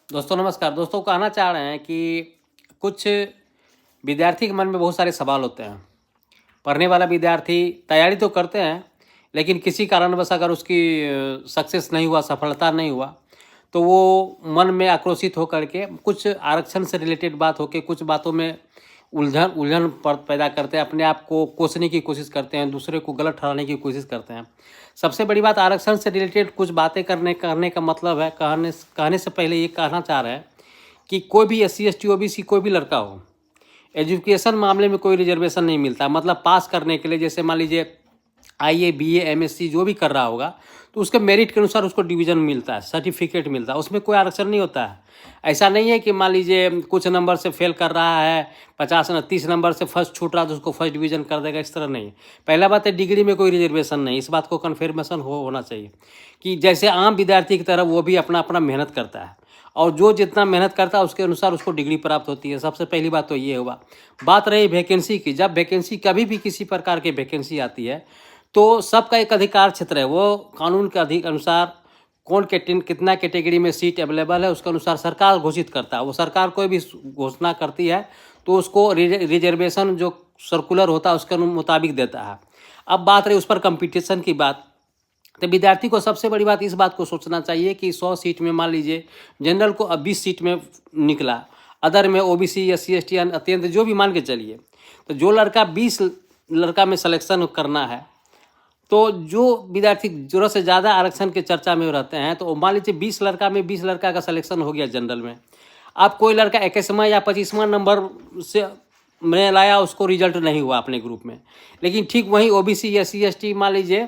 दोस्तों नमस्कार। दोस्तों कहना चाह रहे हैं कि कुछ विद्यार्थी के मन में बहुत सारे सवाल होते हैं। पढ़ने वाला विद्यार्थी तैयारी तो करते हैं, लेकिन किसी कारणवश अगर उसकी सक्सेस नहीं हुआ, सफलता नहीं हुआ, तो वो मन में आक्रोशित होकर के कुछ आरक्षण से रिलेटेड बात होके कुछ बातों में उलझन उलझन पैदा करते हैं, अपने आप को कोसने की कोशिश करते हैं, दूसरे को गलत ठहराने की कोशिश करते हैं। सबसे बड़ी बात, आरक्षण से रिलेटेड कुछ बातें करने का मतलब है, कहने से पहले ये कहना चाह रहे हैं कि कोई भी SC ST OBC कोई भी लड़का हो, एजुकेशन मामले में कोई रिजर्वेशन नहीं मिलता। मतलब पास करने के लिए, जैसे मान लीजिए IA BA MSc जो भी कर रहा होगा, तो उसके मेरिट के अनुसार उसको डिवीज़न मिलता है, सर्टिफिकेट मिलता है, उसमें कोई आरक्षण नहीं होता है। ऐसा नहीं है कि मान लीजिए कुछ नंबर से फेल कर रहा है, 30 नंबर से फर्स्ट छूट रहा है तो उसको फर्स्ट डिवीज़न कर देगा, इस तरह नहीं। पहला बात है, डिग्री में कोई रिजर्वेशन नहीं, इस बात को कन्फर्मेशन होना चाहिए कि जैसे आम विद्यार्थी की तरह वो भी अपना अपना मेहनत करता है, और जो जितना मेहनत करता है उसके अनुसार उसको डिग्री प्राप्त होती है। सबसे पहली बात तो ये हुआ। बात रही वैकेंसी की, जब वैकेंसी कभी भी किसी प्रकार की वैकेंसी आती है तो सबका एक अधिकार क्षेत्र है, वो कानून के अनुसार कौन कितना कैटेगरी में सीट अवेलेबल है उसके अनुसार सरकार घोषित करता है। वो सरकार कोई भी घोषणा करती है तो उसको रिजर्वेशन जो सर्कुलर होता है उसके मुताबिक देता है। अब बात रही उस पर कंपटीशन की बात, तो विद्यार्थी को सबसे बड़ी बात इस बात को सोचना चाहिए कि 100 सीट में मान लीजिए जनरल को अब 20 सीट में निकला, अदर में OBC SC ST अत्यंत जो भी मान के चलिए, तो जो लड़का 20 लड़का में सिलेक्शन करना है, तो जो विद्यार्थी ज़रूरत से ज़्यादा आरक्षण के चर्चा में रहते हैं, तो मान लीजिए 20 लड़का में 20 लड़का का सिलेक्शन हो गया जनरल में। अब कोई लड़का 21वां या 25वां नंबर से में लाया, उसको रिजल्ट नहीं हुआ अपने ग्रुप में, लेकिन ठीक वहीं OBC SC ST मान लीजिए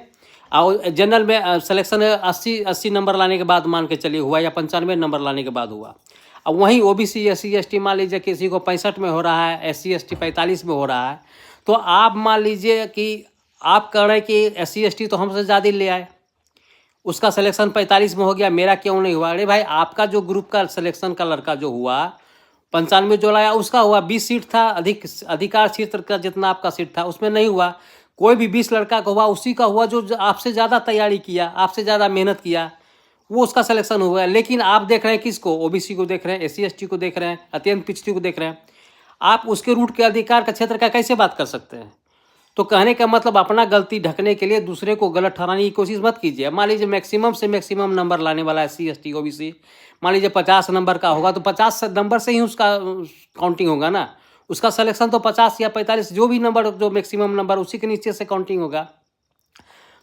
और जनरल में सिलेक्शन 80 नंबर लाने के बाद मान के चलिए हुआ, या 95 नंबर लाने के बाद हुआ। अब वहीं OBC SC ST मान लीजिए किसी को 65 में हो रहा है, SC ST 45 में हो रहा है, तो आप मान लीजिए कि आप कह रहे हैं कि SC ST तो हमसे ज़्यादा ले आए, उसका सिलेक्शन 45 में हो गया, मेरा क्यों नहीं हुआ? अरे भाई, आपका जो ग्रुप का सिलेक्शन का लड़का जो हुआ 95 जो लाया उसका हुआ, 20 सीट था, अधिकार क्षेत्र का जितना आपका सीट था उसमें नहीं हुआ। कोई भी 20 लड़का का हुआ, उसी का हुआ जो आपसे ज़्यादा तैयारी किया, आपसे ज़्यादा मेहनत किया, वो उसका सिलेक्शन हुआ है। लेकिन आप देख रहे हैं किसको? OBC को देख रहे हैं, SC ST को देख रहे हैं, अत्यंत पिछड़ी को देख रहे हैं। आप उसके रूट के अधिकार का क्षेत्र का कैसे बात कर सकते हैं? तो कहने का मतलब, अपना गलती ढकने के लिए दूसरे को गलत ठहराने की कोशिश मत कीजिए। मान लीजिए मैक्सिमम से मैक्सिमम नंबर लाने वाला है SC ST OBC, मान लीजिए 50 नंबर का होगा, तो 50 नंबर से ही उसका काउंटिंग होगा ना। उसका सिलेक्शन तो 50 या 45 जो भी नंबर, जो मैक्सिमम नंबर उसी के नीचे से काउंटिंग होगा।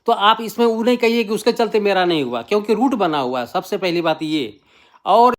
तो आप इसमें वो नहीं कहिए कि उसके चलते मेरा नहीं हुआ, क्योंकि रूट बना हुआ है, सबसे पहली बात ये। और